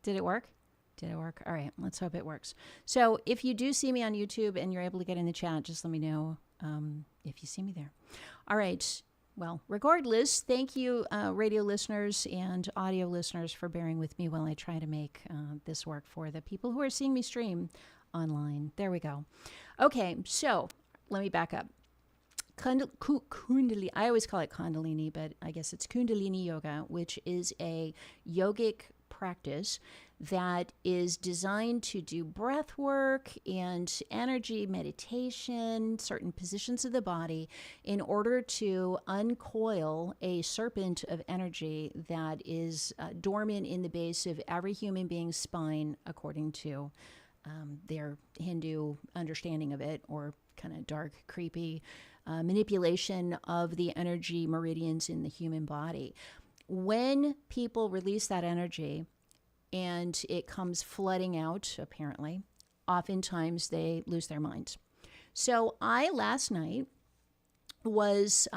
Did it work? Did it work? All right, let's hope it works. So if you do see me on YouTube and you're able to get in the chat, just let me know if you see me there. All right. Well, regardless, thank you, radio listeners and audio listeners, for bearing with me while I try to make this work for the people who are seeing me stream online. There we go. Okay, so let me back up. Kundalini, I always call it Kundalini, but I guess it's Kundalini Yoga, which is a yogic practice that is designed to do breath work and energy meditation, certain positions of the body, in order to uncoil a serpent of energy that is dormant in the base of every human being's spine, according to their Hindu understanding of it, or kind of dark, creepy manipulation of the energy meridians in the human body. When people release that energy and it comes flooding out, apparently, oftentimes they lose their minds. So I, last night, was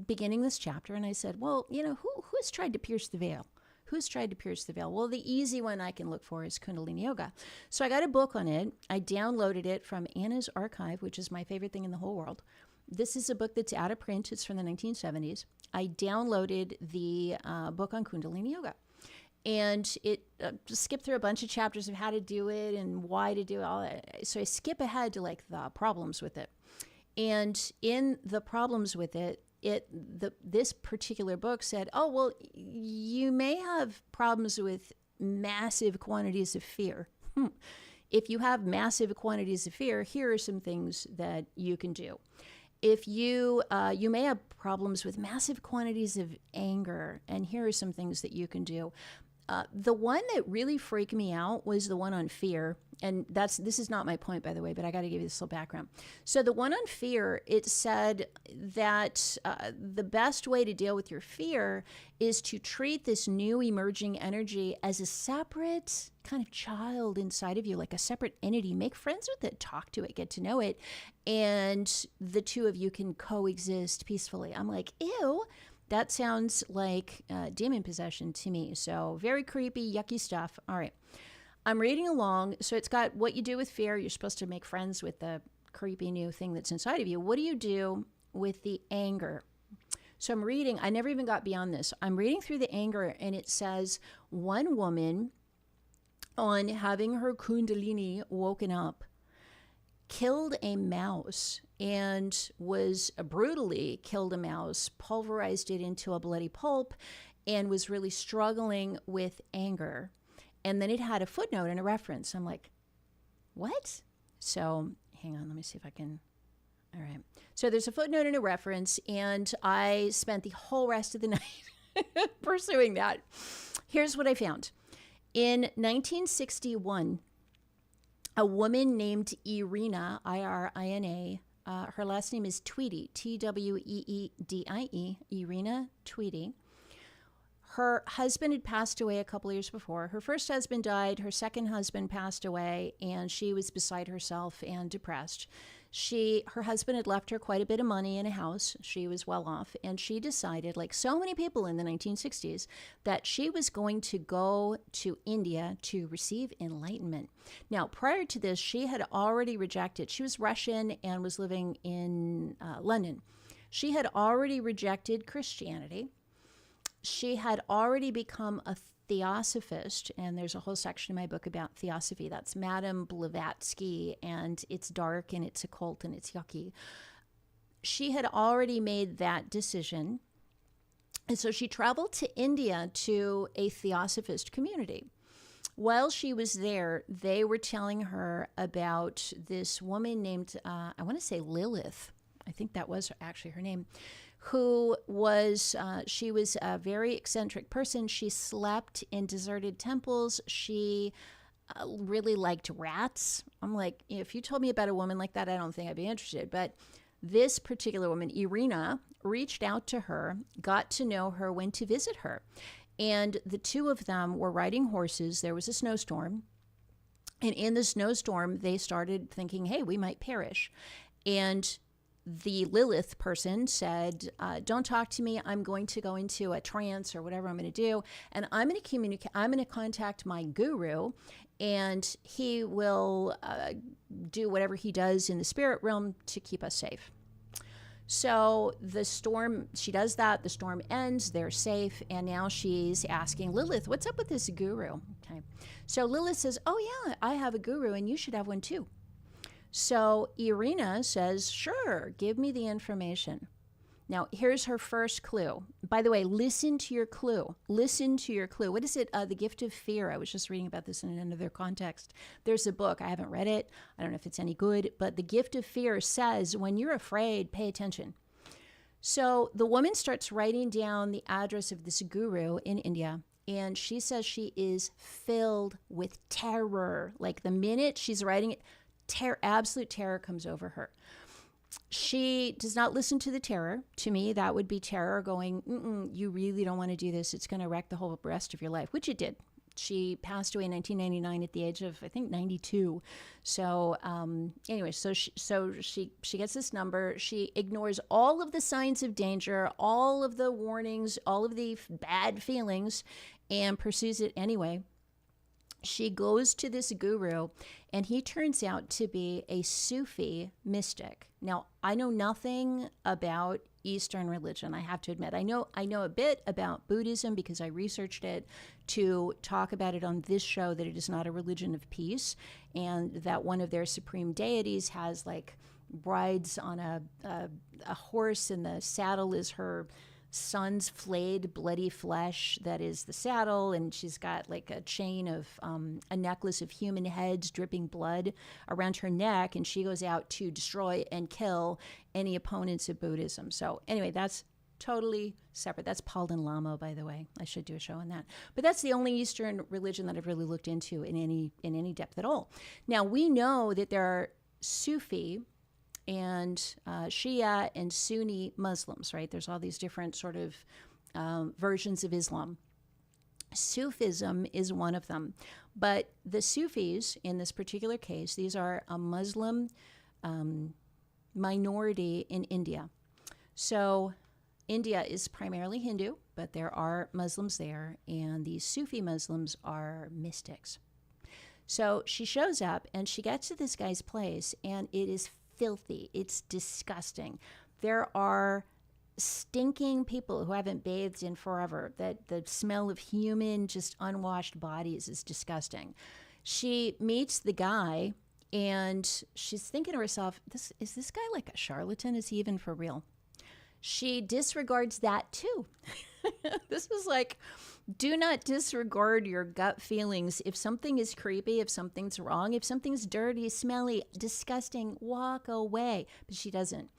beginning this chapter, and I said, well, you know, who's tried to pierce the veil? Who's tried to pierce the veil? Well, the easy one I can look for is Kundalini Yoga. So I got a book on it. I downloaded it from Anna's Archive, which is my favorite thing in the whole world. This is a book that's out of print. It's from the 1970s. I downloaded the book on Kundalini Yoga. And it just skipped through a bunch of chapters of how to do it and why to do all that. So I skip ahead to like the problems with it. And in the problems with it, this particular book said, oh, well, you may have problems with massive quantities of fear. If you have massive quantities of fear, here are some things that you can do. If you may have problems with massive quantities of anger, and here are some things that you can do. The one that really freaked me out was the one on fear. And this is not my point, by the way, but I got to give you this little background. So the one on fear, it said that the best way to deal with your fear is to treat this new emerging energy as a separate kind of child inside of you, like a separate entity. Make friends with it, talk to it, get to know it, and the two of you can coexist peacefully. I'm like, ew. That sounds like demon possession to me. So very creepy, yucky stuff. All right. I'm reading along. So it's got what you do with fear. You're supposed to make friends with the creepy new thing that's inside of you. What do you do with the anger? So I'm reading. I never even got beyond this. I'm reading through the anger, and it says one woman, on having her Kundalini woken up, killed a mouse and was brutally killed a mouse, pulverized it into a bloody pulp, and was really struggling with anger. And then it had a footnote and a reference. I'm like, what? So hang on, let me see if I can. All right. So there's a footnote and a reference, and I spent the whole rest of the night pursuing that. Here's what I found. In 1961, a woman named Irina, Irina, her last name is Tweedie, Tweedie, Irina Tweedie. Her husband had passed away a couple years before. Her first husband died. Her second husband passed away, and she was beside herself and depressed. Her husband had left her quite a bit of money in a house. She was well off, and she decided, like so many people in the 1960s, that she was going to go to India to receive enlightenment. Now, prior to this, she had already rejected. She was Russian and was living in London. She had already rejected Christianity. She had already become a theosophist, and there's a whole section in my book about theosophy. That's Madame Blavatsky, and it's dark, and it's occult, and it's yucky. She had already made that decision, and so she traveled to India to a theosophist community. While she was there, they were telling her about this woman named, I want to say Lilith. I think that was actually her name, who was, she was a very eccentric person. She slept in deserted temples. She really liked rats. I'm like, if you told me about a woman like that, I don't think I'd be interested. But this particular woman, Irina, reached out to her, got to know her, went to visit her. And the two of them were riding horses. There was a snowstorm. And in the snowstorm, they started thinking, hey, we might perish. And the Lilith person said, don't talk to me. I'm going to go into a trance or whatever I'm going to do. And I'm going to communicate. I'm going to contact my guru, and he will do whatever he does in the spirit realm to keep us safe. So the storm, she does that. The storm ends. They're safe. And now she's asking Lilith, what's up with this guru? Okay. So Lilith says, oh, yeah, I have a guru, and you should have one too. So Irina says, sure, give me the information. Now, here's her first clue. By the way, listen to your clue. Listen to your clue. What is it? The Gift of Fear. I was just reading about this in another context. There's a book. I haven't read it. I don't know if it's any good, but The Gift of Fear says, when you're afraid, pay attention. So the woman starts writing down the address of this guru in India, and she says she is filled with terror. Like the minute she's writing it, absolute terror comes over her. She does not listen to the terror. To me, that would be terror going, you really don't want to do this. It's going to wreck the whole rest of your life, which it did. She passed away in 1999 at the age of, I think, 92. So anyway, so she gets this number. She ignores all of the signs of danger, all of the warnings, all of the bad feelings, and pursues it anyway. She goes to this guru, and he turns out to be a Sufi mystic. Now, I know nothing about Eastern religion, I have to admit. I know a bit about Buddhism because I researched it to talk about it on this show, that it is not a religion of peace, and that one of their supreme deities has like rides on a horse, and the saddle is her son's flayed bloody flesh that is the saddle, and she's got like a chain of a necklace of human heads dripping blood around her neck, and she goes out to destroy and kill any opponents of Buddhism. So anyway, that's totally separate. That's Palden Lama, by the way. I should do a show on that. But that's the only Eastern religion that I've really looked into in any depth at all. Now, we know that there are Sufi and Shia and Sunni Muslims, right? There's all these different sort of versions of Islam. Sufism is one of them. But the Sufis, in this particular case, these are a Muslim minority in India. So India is primarily Hindu, but there are Muslims there, and these Sufi Muslims are mystics. So she shows up, and she gets to this guy's place, and it is filthy. It's disgusting. There are stinking people who haven't bathed in forever. That the smell of human, just unwashed bodies is disgusting. She meets the guy, and she's thinking to herself, is this guy like a charlatan? Is he even for real? She disregards that too. This was like, do not disregard your gut feelings. If something is creepy, if something's wrong, if something's dirty, smelly, disgusting, walk away. But she doesn't.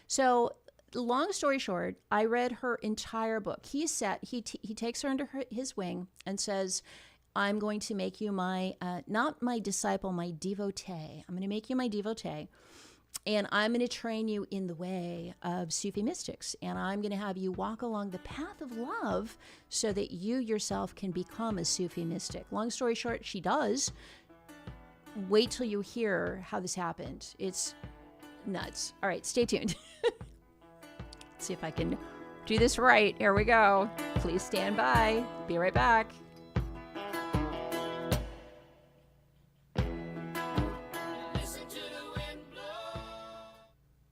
So long story short, I read her entire book. He takes her under his wing and says, I'm going to make you my, not my disciple, my devotee. I'm going to make you my devotee. And I'm going to train you in the way of Sufi mystics. And I'm going to have you walk along the path of love so that you yourself can become a Sufi mystic. Long story short, she does. Wait till you hear how this happened. It's nuts. All right, stay tuned. Let's see if I can do this right. Here we go. Please stand by. Be right back.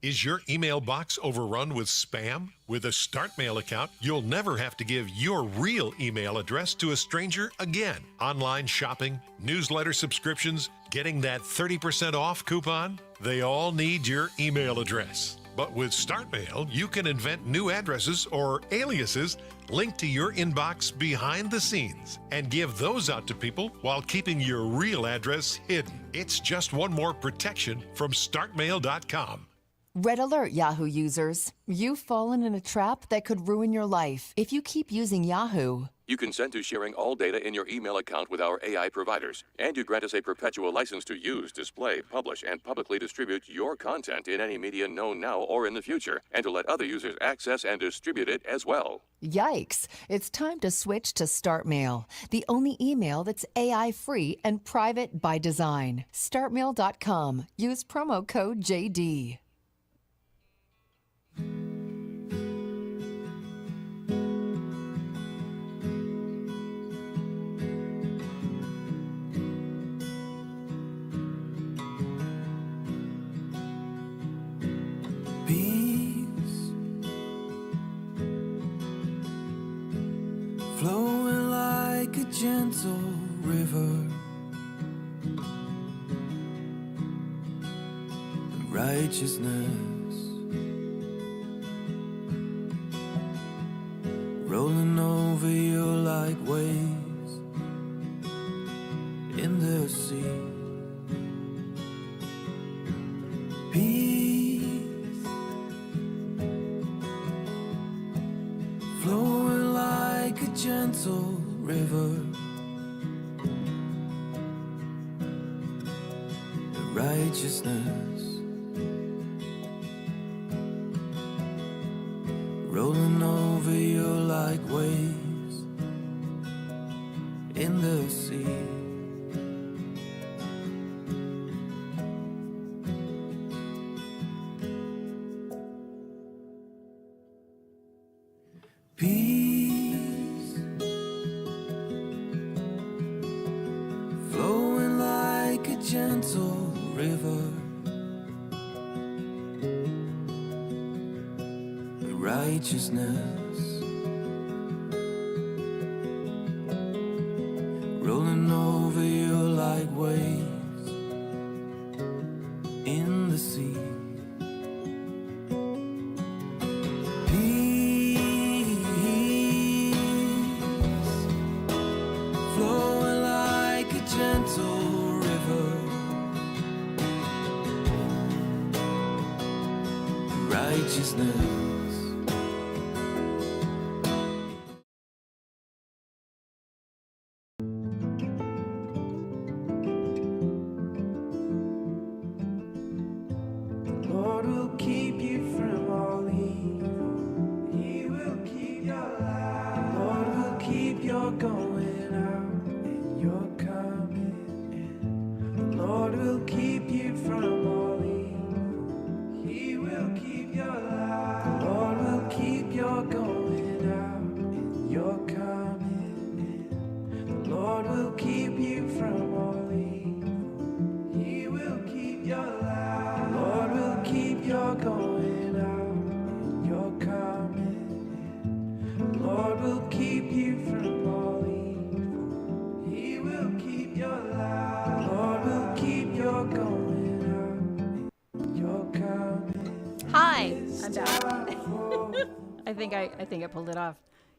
Is your email box overrun with spam? With a StartMail account, you'll never have to give your real email address to a stranger again. Online shopping, newsletter subscriptions, getting that 30% off coupon, they all need your email address. But with StartMail, you can invent new addresses or aliases linked to your inbox behind the scenes and give those out to people while keeping your real address hidden. It's just one more protection from StartMail.com. Red alert, Yahoo users. You've fallen in a trap that could ruin your life if you keep using Yahoo. You consent to sharing all data in your email account with our AI providers, and you grant us a perpetual license to use, display, publish, and publicly distribute your content in any media known now or in the future, and to let other users access and distribute it as well. Yikes. It's time to switch to StartMail, the only email that's AI-free and private by design. StartMail.com. Use promo code JD. gentle river, and righteousness rolling over you like waves in the sea. Peace flowing like a gentle river, and righteousness rolling over you like waves in the sea. Peace flowing like a gentle river, righteousness rolling over you like waves in the sea. Peace flowing like a gentle river, righteousness Hi, I'm back. I think I pulled it off.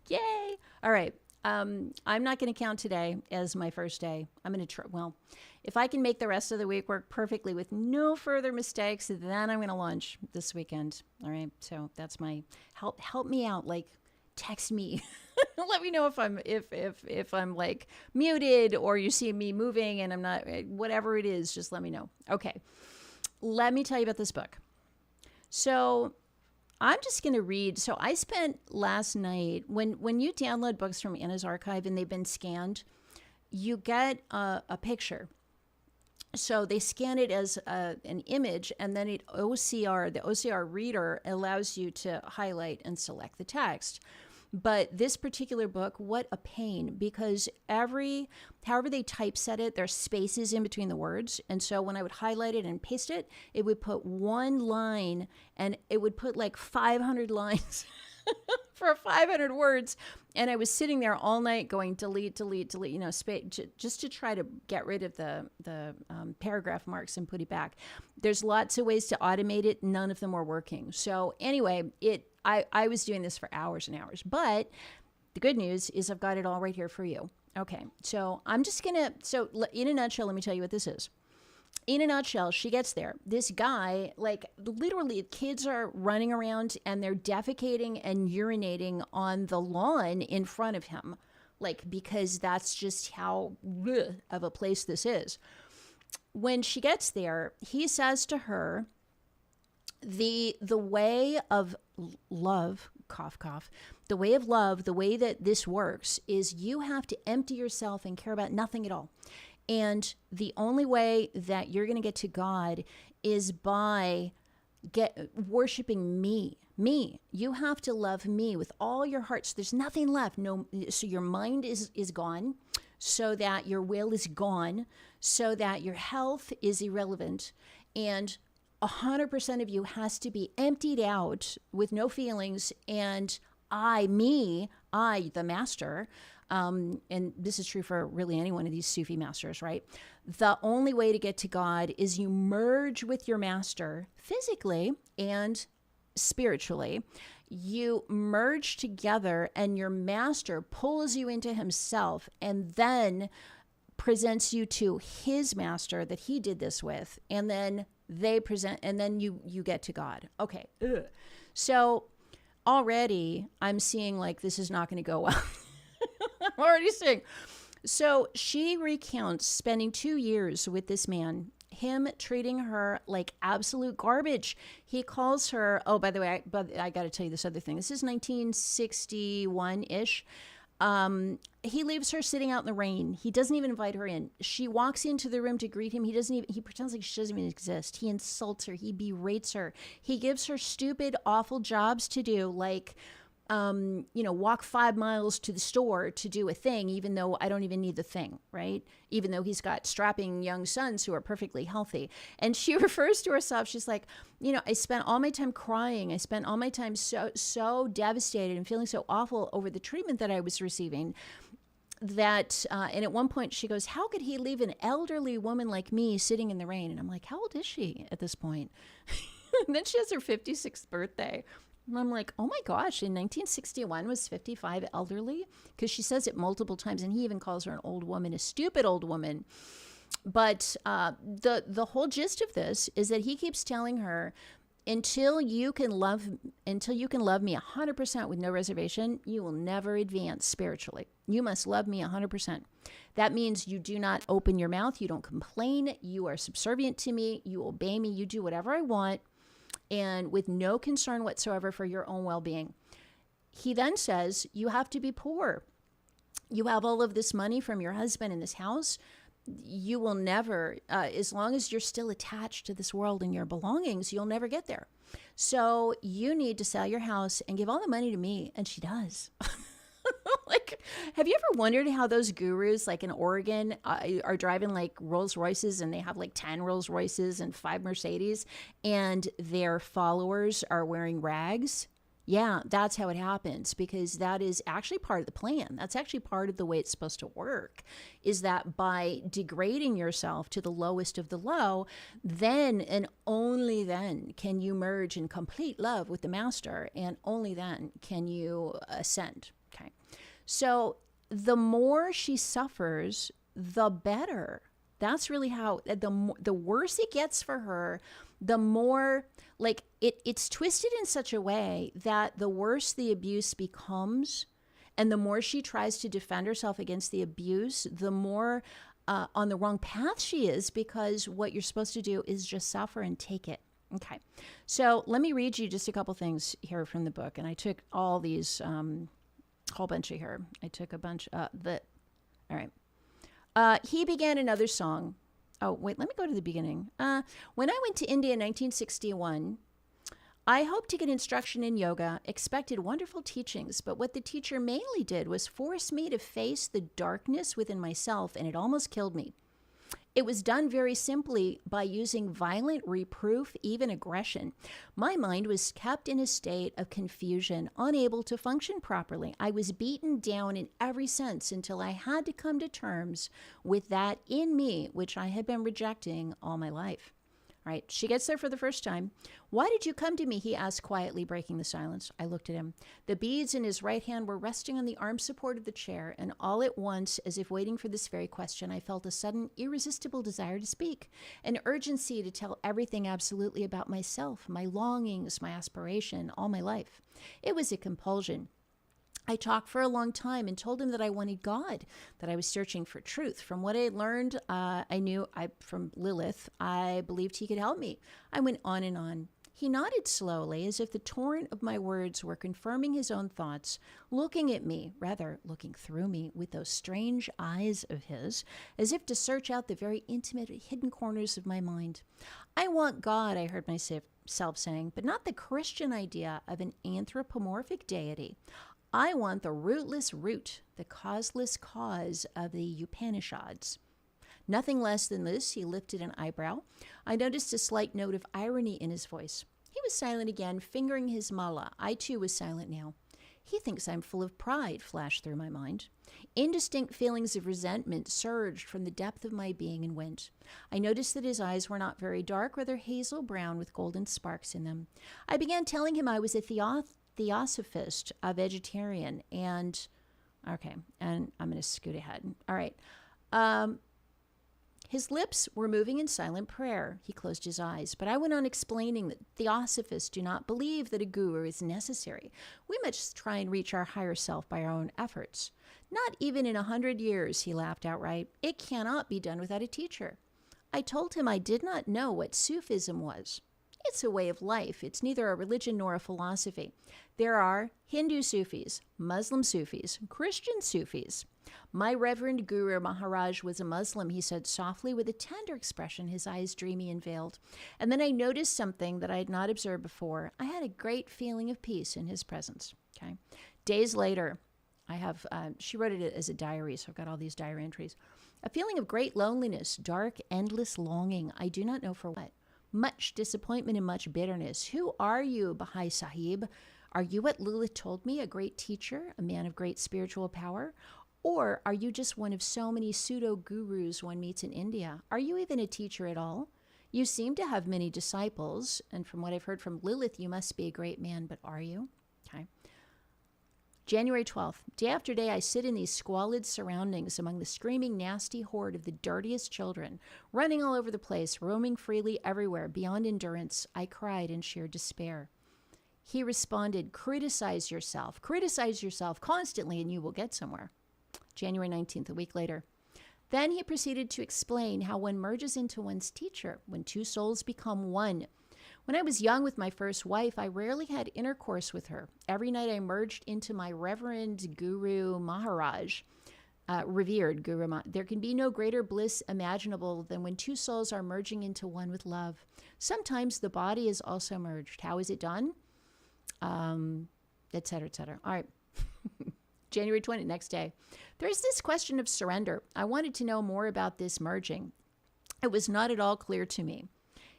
Yay! All right. I'm not going to count today as my first day. I'm going to try. Well, if I can make the rest of the week work perfectly with no further mistakes, then I'm going to launch this weekend. All right. So that's my help me out. Like, text me. Let me know if I'm like muted or you see me moving and I'm not. Whatever it is, just let me know. Okay. Let me tell you about this book. So I'm just going to read. So I spent last night, when you download books from Anna's archive and they've been scanned, you get a picture. So they scan it as an image, and then the OCR reader allows you to highlight and select the text. But this particular book, what a pain, because however they typeset it, there's spaces in between the words. And so when I would highlight it and paste it, it would put one line and it would put like 500 lines for 500 words. And I was sitting there all night going delete, just to try to get rid of the paragraph marks and put it back. There's lots of ways to automate it. None of them were working. So anyway, I was doing this for hours and hours, but the good news is I've got it all right here for you. Okay, so in a nutshell, let me tell you what this is. In a nutshell, she gets there. This guy, like literally kids are running around and they're defecating and urinating on the lawn in front of him, like, because that's just how of a place this is. When she gets there, he says to her, the way of love, cough, cough, the way of love, the way that this works is you have to empty yourself and care about nothing at all. And the only way that you're going to get to God is by worshiping me. You have to love me with all your heart. So there's nothing left. So your mind is gone, so that your will is gone, so that your health is irrelevant, and 100% of you has to be emptied out with no feelings. And I, the master, and this is true for really any one of these Sufi masters, right? The only way to get to God is you merge with your master physically and spiritually. You merge together and your master pulls you into himself and then presents you to his master that he did this with. And then they present, and then you get to God. Okay. Ugh. So already I'm seeing like this is not going to go well. I'm already seeing. So she recounts spending 2 years with this man, him treating her like absolute garbage. He calls her, oh, by the way, I got to tell you this other thing. This is 1961-ish. He leaves her sitting out in the rain. He doesn't even invite her in. She walks into the room to greet him. He pretends like she doesn't even exist. He insults her. He berates her. He gives her stupid, awful jobs to do, like, walk 5 miles to the store to do a thing, even though I don't even need the thing, right? Even though he's got strapping young sons who are perfectly healthy. And she refers to herself, she's like, I spent all my time crying. I spent all my time so devastated and feeling so awful over the treatment that I was receiving that, and at one point she goes, how could he leave an elderly woman like me sitting in the rain? And I'm like, how old is she at this point? And then she has her 56th birthday. And I'm like, oh my gosh, in 1961 was 55 elderly? Because she says it multiple times, and he even calls her an old woman, a stupid old woman. But the whole gist of this is that he keeps telling her, until you can love me 100% with no reservation, you will never advance spiritually. You must love me 100%. That means you do not open your mouth, you don't complain, you are subservient to me, you obey me, you do whatever I want, and with no concern whatsoever for your own well-being. He then says, you have to be poor. You have all of this money from your husband in this house. You will never, as long as you're still attached to this world and your belongings, you'll never get there. So you need to sell your house and give all the money to me. And she does. Like, have you ever wondered how those gurus, like in Oregon, are driving like Rolls Royces, and they have like 10 Rolls Royces and 5 Mercedes, and their followers are wearing rags? Yeah, that's how it happens, because that is actually part of the plan. That's actually part of the way it's supposed to work, is that by degrading yourself to the lowest of the low, then and only then can you merge in complete love with the master, and only then can you ascend. Okay. So the more she suffers, the better. That's really how, the worse it gets for her, the more, like, it's twisted in such a way that the worse the abuse becomes, and the more she tries to defend herself against the abuse, the more on the wrong path she is, because what you're supposed to do is just suffer and take it. Okay. So let me read you just a couple things here from the book. And I took all these, whole bunch of here. I took a bunch, all right. He began another song. Oh, wait, let me go to the beginning. When I went to India in 1961, I hoped to get instruction in yoga, expected wonderful teachings, but what the teacher mainly did was force me to face the darkness within myself, and it almost killed me. It was done very simply by using violent reproof, even aggression. My mind was kept in a state of confusion, unable to function properly. I was beaten down in every sense until I had to come to terms with that in me, which I had been rejecting all my life. All right, she gets there for the first time. Why did you come to me? He asked quietly, breaking the silence. I looked at him. The beads in his right hand were resting on the arm support of the chair, and all at once, as if waiting for this very question, I felt a sudden, irresistible desire to speak, an urgency to tell everything absolutely about myself, my longings, my aspiration, all my life. It was a compulsion. I talked for a long time and told him that I wanted God, that I was searching for truth. From what I learned, from Lilith, I believed he could help me. I went on and on. He nodded slowly, as if the torrent of my words were confirming his own thoughts, looking at me, rather looking through me with those strange eyes of his, as if to search out the very intimate, hidden corners of my mind. I want God, I heard myself saying, but not the Christian idea of an anthropomorphic deity. I want the rootless root, the causeless cause of the Upanishads. Nothing less than this, he lifted an eyebrow. I noticed a slight note of irony in his voice. He was silent again, fingering his mala. I too was silent now. He thinks I'm full of pride, flashed through my mind. Indistinct feelings of resentment surged from the depth of my being and went. I noticed that his eyes were not very dark, rather hazel brown with golden sparks in them. I began telling him I was a theosophist, a vegetarian, and I'm going to scoot ahead. All right. His lips were moving in silent prayer. He closed his eyes, but I went on explaining that theosophists do not believe that a guru is necessary. We must try and reach our higher self by our own efforts. Not even in 100 years, he laughed outright. It cannot be done without a teacher. I told him I did not know what Sufism was. It's a way of life. It's neither a religion nor a philosophy. There are Hindu Sufis, Muslim Sufis, Christian Sufis. My Reverend Guru Maharaj was a Muslim, he said softly with a tender expression, his eyes dreamy and veiled. And then I noticed something that I had not observed before. I had a great feeling of peace in his presence. Okay. Days later, I have, she wrote it as a diary, so I've got all these diary entries. A feeling of great loneliness, dark, endless longing. I do not know for what. Much disappointment and much bitterness. Who are you, Bahai Sahib? Are you what Lilith told me, a great teacher, a man of great spiritual power? Or are you just one of so many pseudo-gurus one meets in India? Are you even a teacher at all? You seem to have many disciples, and from what I've heard from Lilith, you must be a great man, but are you? Okay. January 12th. Day after day, I sit in these squalid surroundings among the screaming, nasty horde of the dirtiest children, running all over the place, roaming freely everywhere, beyond endurance. I cried in sheer despair. He responded, criticize yourself constantly, and you will get somewhere. January 19th, a week later. Then he proceeded to explain how one merges into one's teacher when two souls become one. When I was young with my first wife, I rarely had intercourse with her. Every night I merged into my Reverend Guru Maharaj, revered Guru Maharaj. There can be no greater bliss imaginable than when two souls are merging into one with love. Sometimes the body is also merged. How is it done? Et cetera, et cetera. All right. January 20th, next day. There's this question of surrender. I wanted to know more about this merging. It was not at all clear to me.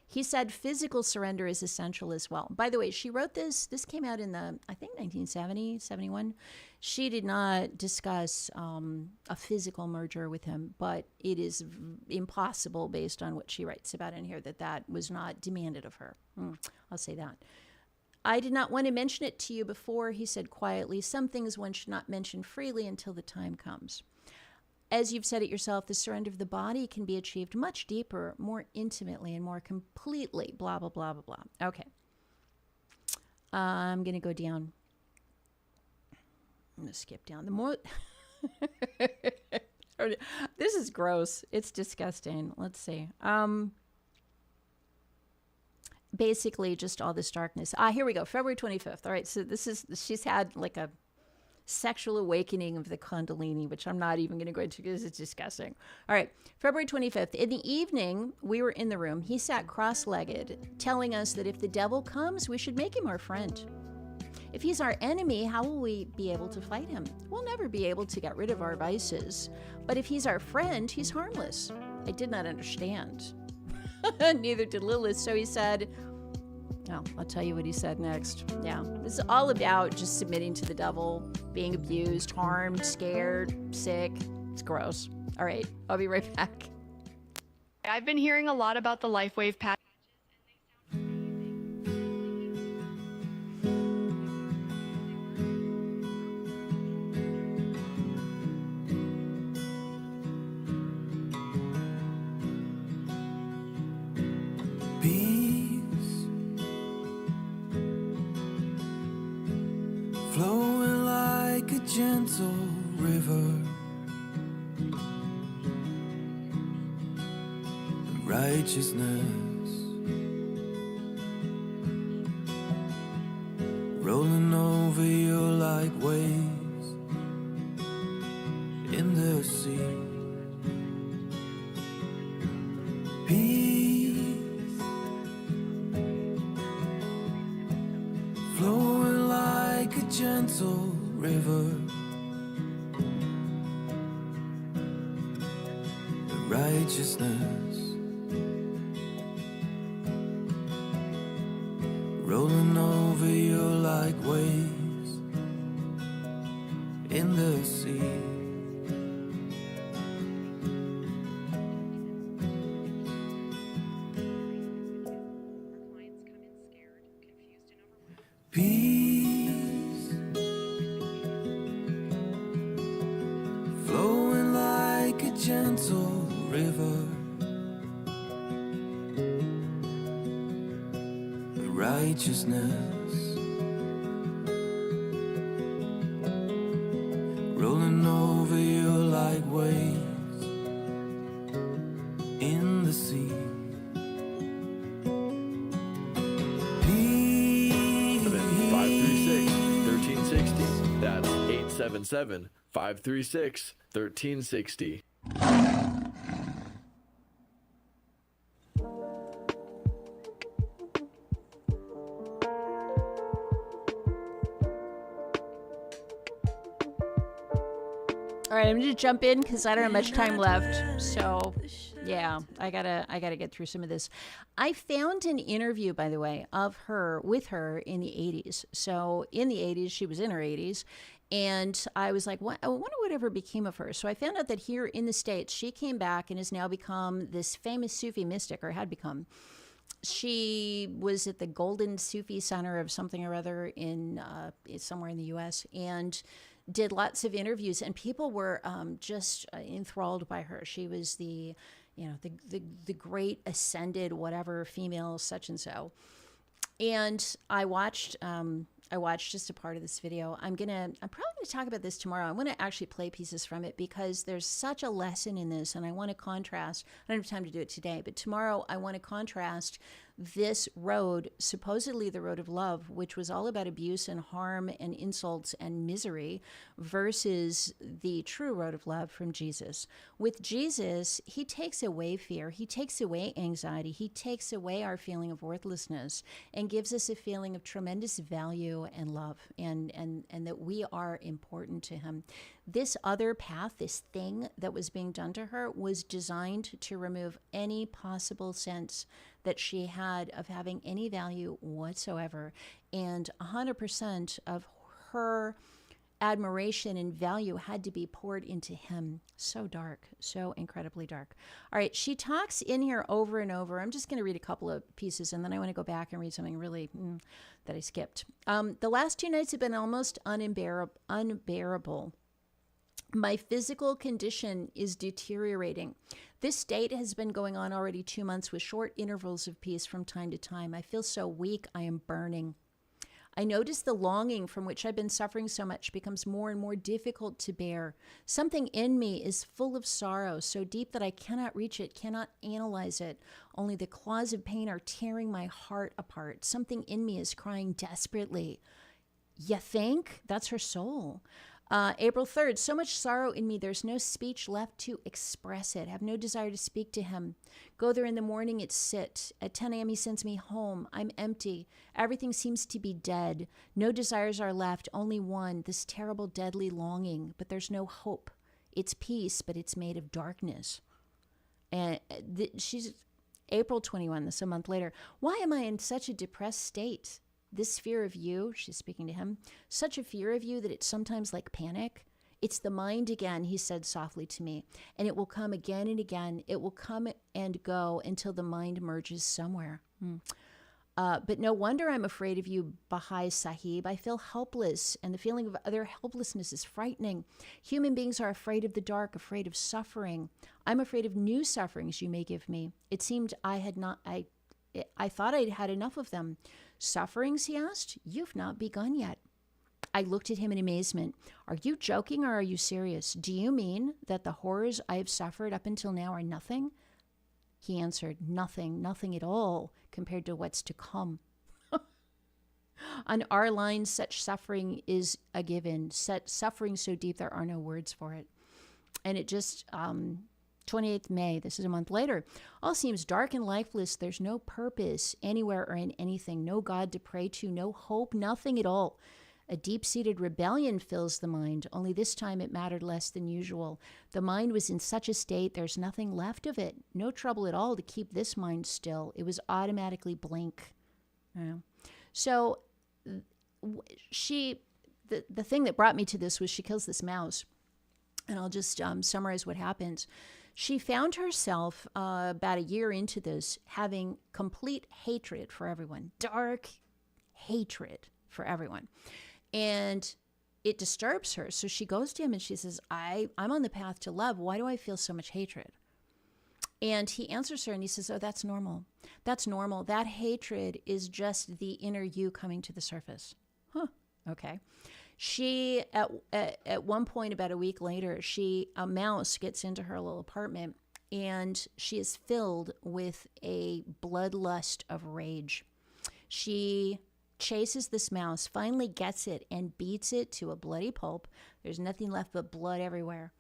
He said physical surrender is essential as well. By the way, she wrote this. This came out in the, I think, 1970, 71. She did not discuss a physical merger with him, but it is impossible based on what she writes about in here that was not demanded of her. I'll say that. I did not want to mention it to you before, he said quietly. Some things one should not mention freely until the time comes. As you've said it yourself, the surrender of the body can be achieved much deeper, more intimately, and more completely, blah, blah, blah, blah, blah. Okay. I'm going to go down. I'm going to skip down. The more... This is gross. It's disgusting. Let's see. Basically just all this darkness. Here we go. February 25th. All right. So she's had like a sexual awakening of the Kundalini, which I'm not even going to go into because it's disgusting. All right. February 25th. In the evening, we were in the room. He sat cross-legged, telling us that if the devil comes, we should make him our friend. If he's our enemy, how will we be able to fight him? We'll never be able to get rid of our vices. But if he's our friend, he's harmless. I did not understand. Neither did Lilith. So he said, I'll tell you what he said next. Yeah, this is all about just submitting to the devil, being abused, harmed, scared, sick. It's gross. All right, I'll be right back. I've been hearing a lot about the LifeWave patches. Flowing like a gentle river, righteousness rolling over you like waves in the sea. Peace flowing like a gentle river, the righteousness rolling over you like waves river, righteousness rolling over you like waves in the sea. Peace. 536-1360. That's 877-536-1360. All right, I'm going to jump in because I don't have much time left. So, yeah, I gotta get through some of this. I found an interview, by the way, of her with her in the 80s. So in the 80s, she was in her 80s. And I was like, I wonder whatever became of her. So I found out that here in the States, she came back and has now become this famous Sufi mystic, or had become. She was at the Golden Sufi Center of something or other in somewhere in the U.S. and did lots of interviews, and people were just enthralled by her. She was the great ascended whatever female such and so. And I watched just a part of this video. I'm probably gonna talk about this tomorrow. I want to actually play pieces from it because there's such a lesson in this, and I want to contrast. I don't have time to do it today, but tomorrow I want to contrast this road, supposedly the road of love, which was all about abuse and harm and insults and misery, versus the true road of love from Jesus. With Jesus, he takes away fear, he takes away anxiety, he takes away our feeling of worthlessness and gives us a feeling of tremendous value and love, and that we are important to him. This other path, this thing that was being done to her, was designed to remove any possible sense that she had of having any value whatsoever. And 100% of her admiration and value had to be poured into him. So dark, so incredibly dark. All right, she talks in here over and over. I'm just going to read a couple of pieces, and then I want to go back and read something really that I skipped. The last 2 nights have been almost unbearable. My physical condition is deteriorating. This state has been going on already 2 months with short intervals of peace from time to time. I feel so weak, I am burning. I notice the longing from which I've been suffering so much becomes more and more difficult to bear. Something in me is full of sorrow, so deep that I cannot reach it, cannot analyze it. Only the claws of pain are tearing my heart apart. Something in me is crying desperately. You think? That's her soul. April 3rd, so much sorrow in me, there's no speech left to express it. Have no desire to speak to him. Go there in the morning, it's sit. At 10 a.m. he sends me home. I'm empty. Everything seems to be dead. No desires are left, only one, this terrible, deadly longing. But there's no hope. It's peace, but it's made of darkness. And she's April 21, this a month later. Why am I in such a depressed state? This fear of you, she's speaking to him, such a fear of you that it's sometimes like panic. It's the mind again, he said softly to me, and it will come again and again. It will come and go until the mind merges somewhere. But no wonder I'm afraid of you, Baha'i Sahib. I feel helpless, and the feeling of utter helplessness is frightening. Human beings are afraid of the dark, afraid of suffering. I'm afraid of new sufferings you may give me. It seemed I thought I'd had enough of them. Sufferings, he asked? You've not begun yet. I looked at him in amazement. Are you joking or are you serious? Do you mean that the horrors I have suffered up until now are nothing? He answered, nothing, nothing at all compared to what's to come. On our line, such suffering is a given. Suffering so deep there are no words for it. And it just... 28th May, this is a month later. All seems dark and lifeless. There's no purpose anywhere or in anything. No God to pray to, no hope, nothing at all. A deep-seated rebellion fills the mind, only this time it mattered less than usual. The mind was in such a state, there's nothing left of it. No trouble at all to keep this mind still. It was automatically blank. So the thing that brought me to this was she kills this mouse. And I'll just summarize what happens. She found herself about a year into this having complete hatred for everyone, dark hatred for everyone. And it disturbs her. So she goes to him and she says, I'm on the path to love. Why do I feel so much hatred? And he answers her and he says, oh, that's normal. That's normal. That hatred is just the inner you coming to the surface. Huh. Okay. She, at one point, about a week later, a mouse gets into her little apartment and she is filled with a bloodlust of rage. She chases this mouse, finally gets it and beats it to a bloody pulp. There's nothing left but blood everywhere.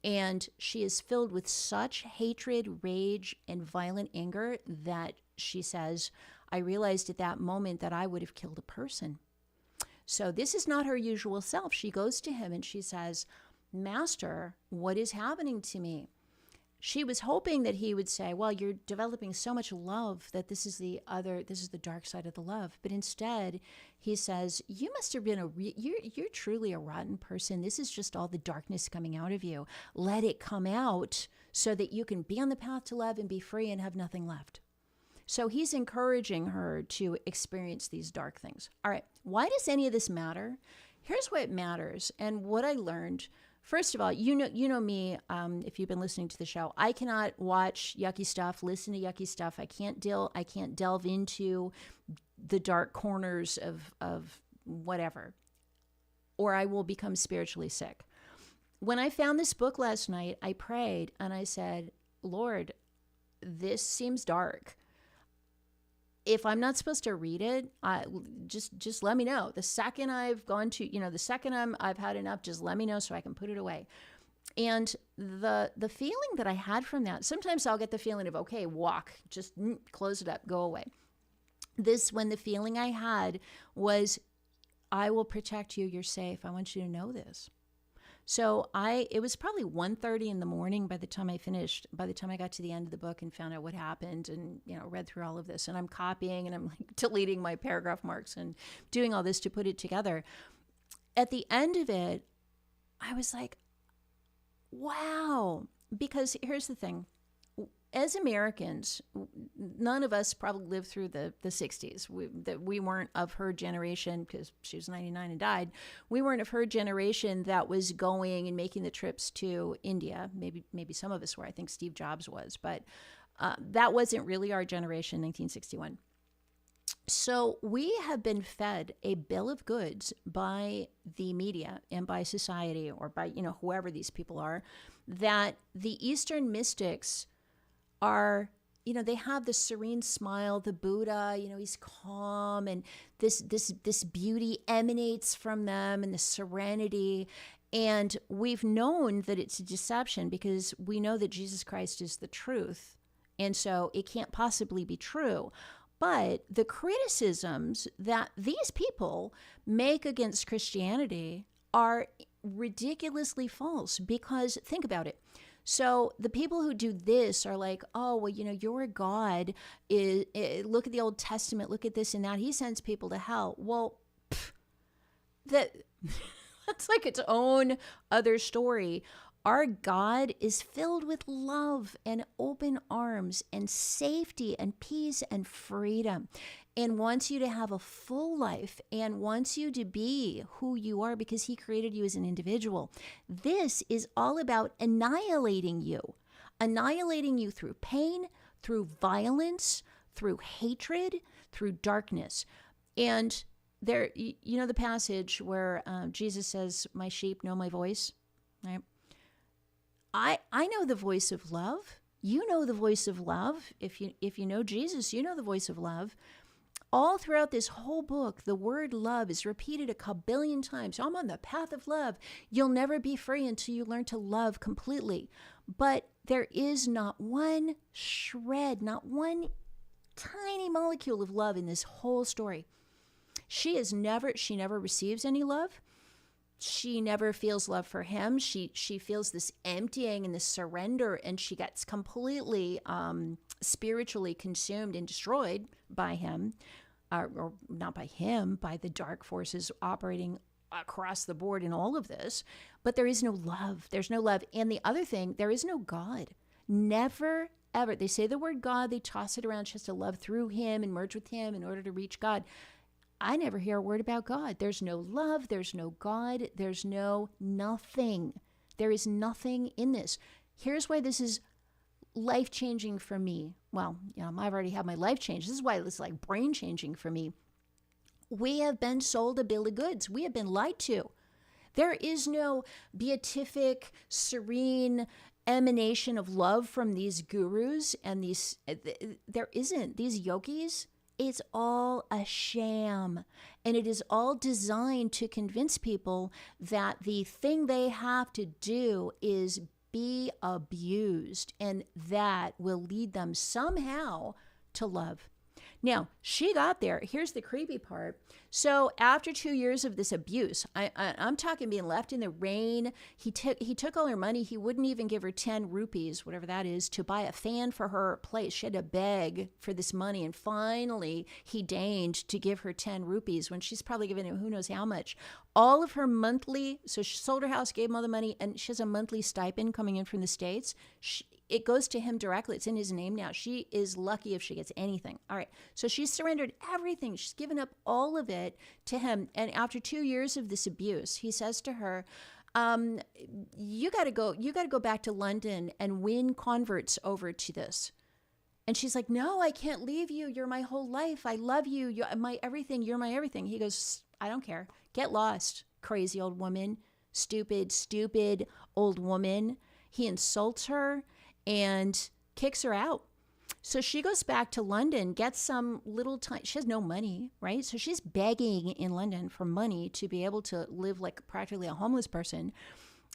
And she is filled with such hatred, rage, and violent anger that she says, I realized at that moment that I would have killed a person. So this is not her usual self. She goes to him and she says, Master, what is happening to me? She was hoping that he would say, well, you're developing so much love that this is the dark side of the love. But instead, he says, you must have been you're truly a rotten person. This is just all the darkness coming out of you. Let it come out so that you can be on the path to love and be free and have nothing left. So he's encouraging her to experience these dark things. All right, why does any of this matter? Here's what matters and what I learned. First of all, you know me, if you've been listening to the show, I cannot watch yucky stuff, listen to yucky stuff. I can't delve into the dark corners of whatever, or I will become spiritually sick. When I found this book last night, I prayed and I said, Lord, this seems dark. If I'm not supposed to read it, just let me know. The second I've gone to, the second I've had enough, just let me know so I can put it away. And the feeling that I had from that, sometimes I'll get the feeling of, okay, walk, just close it up, go away. When the feeling I had was, I will protect you, you're safe. I want you to know this. So it was probably 1:30 in the morning by the time I finished, by the time I got to the end of the book and found out what happened and, read through all of this. And I'm copying and I'm like deleting my paragraph marks and doing all this to put it together. At the end of it, I was like, wow. Because here's the thing. As Americans, none of us probably lived through the 60s. We weren't of her generation, because she was 99 and died. We weren't of her generation that was going and making the trips to India. Maybe some of us were. I think Steve Jobs was. But that wasn't really our generation, 1961. So we have been fed a bill of goods by the media and by society, or by, whoever these people are, that the Eastern mystics are, they have this serene smile, the Buddha, he's calm, and this beauty emanates from them, and the serenity. And we've known that it's a deception because we know that Jesus Christ is the truth. And so it can't possibly be true. But the criticisms that these people make against Christianity are ridiculously false, because think about it. So the people who do this are like, oh, well, your God look at the Old Testament, look at this and that. He sends people to hell. Well, that's like its own other story. Our God is filled with love and open arms and safety and peace and freedom, and wants you to have a full life and wants you to be who you are because he created you as an individual. This is all about annihilating you through pain, through violence, through hatred, through darkness. And there, the passage where Jesus says, my sheep know my voice, right? I know the voice of love. You know the voice of love. If you know Jesus, you know the voice of love. All throughout this whole book, the word love is repeated a kabillion times. I'm on the path of love. You'll never be free until you learn to love completely. But there is not one shred, not one tiny molecule of love in this whole story. She never receives any love. She never feels love for him. She feels this emptying and this surrender, and she gets completely spiritually consumed and destroyed by him, or not by him, by the dark forces operating across the board in all of this. But there is no love. There's no love. And the other thing, there is no God. Never, ever. They say the word God, they toss it around. She has to love through him and merge with him in order to reach God. I never hear a word about God. There's no love. There's no God. There's no nothing. There is nothing in this. Here's why this is life-changing for me. Well, I've already had my life changed. This is why it's like brain-changing for me. We have been sold a bill of goods. We have been lied to. There is no beatific, serene emanation of love from these gurus and these, there isn't. These yogis, it's all a sham. And it is all designed to convince people that the thing they have to do is be abused, and that will lead them somehow to love. Now, she got there. Here's the creepy part. So after 2 years of this abuse, I'm talking being left in the rain. He took all her money. He wouldn't even give her 10 rupees, whatever that is, to buy a fan for her place. She had to beg for this money. And finally, he deigned to give her 10 rupees when she's probably given him who knows how much. All of her monthly, so she sold her house, gave him all the money, and she has a monthly stipend coming in from the States. It goes to him directly. It's in his name now. She is lucky if she gets anything. All right. So she's surrendered everything. She's given up all of it to him. And after 2 years of this abuse, he says to her, you got to go back to London and win converts over to this. And she's like, no, I can't leave you. You're my whole life. I love you. You're my everything. You're my everything. He goes, I don't care. Get lost, crazy old woman. Stupid old woman. He insults her and kicks her out. So she goes back to London, gets some little time. She has no money, right? So she's begging in London for money to be able to live like practically a homeless person.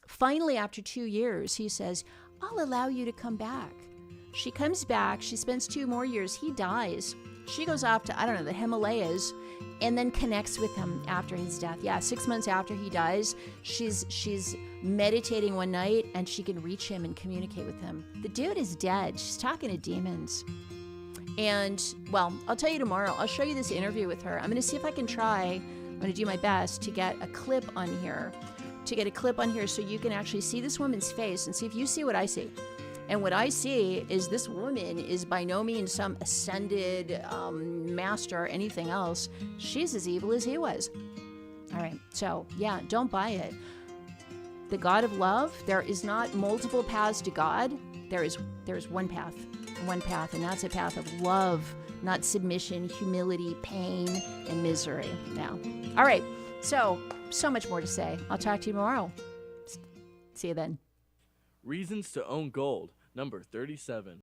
Finally, after 2 years, he says, I'll allow you to come back. She comes back. She spends 2 more years. He dies. She goes off to, I don't know, the Himalayas, and then connects with him after his death. Yeah, 6 months after he dies, she's meditating one night, and she can reach him and communicate with him. The dude is dead. She's talking to demons. And, well, I'll tell you tomorrow. I'll show you this interview with her. I'm going to see if I can I'm going to do my best to get a clip on here, so you can actually see this woman's face and see if you see what I see. And what I see is this woman is by no means some ascended master or anything else. She's as evil as he was. All right. So, yeah, don't buy it. The God of love, there is not multiple paths to God. There's one path, and that's a path of love, not submission, humility, pain, and misery. Now, all right. So much more to say. I'll talk to you tomorrow. See you then. Reasons to Own Gold, number 37.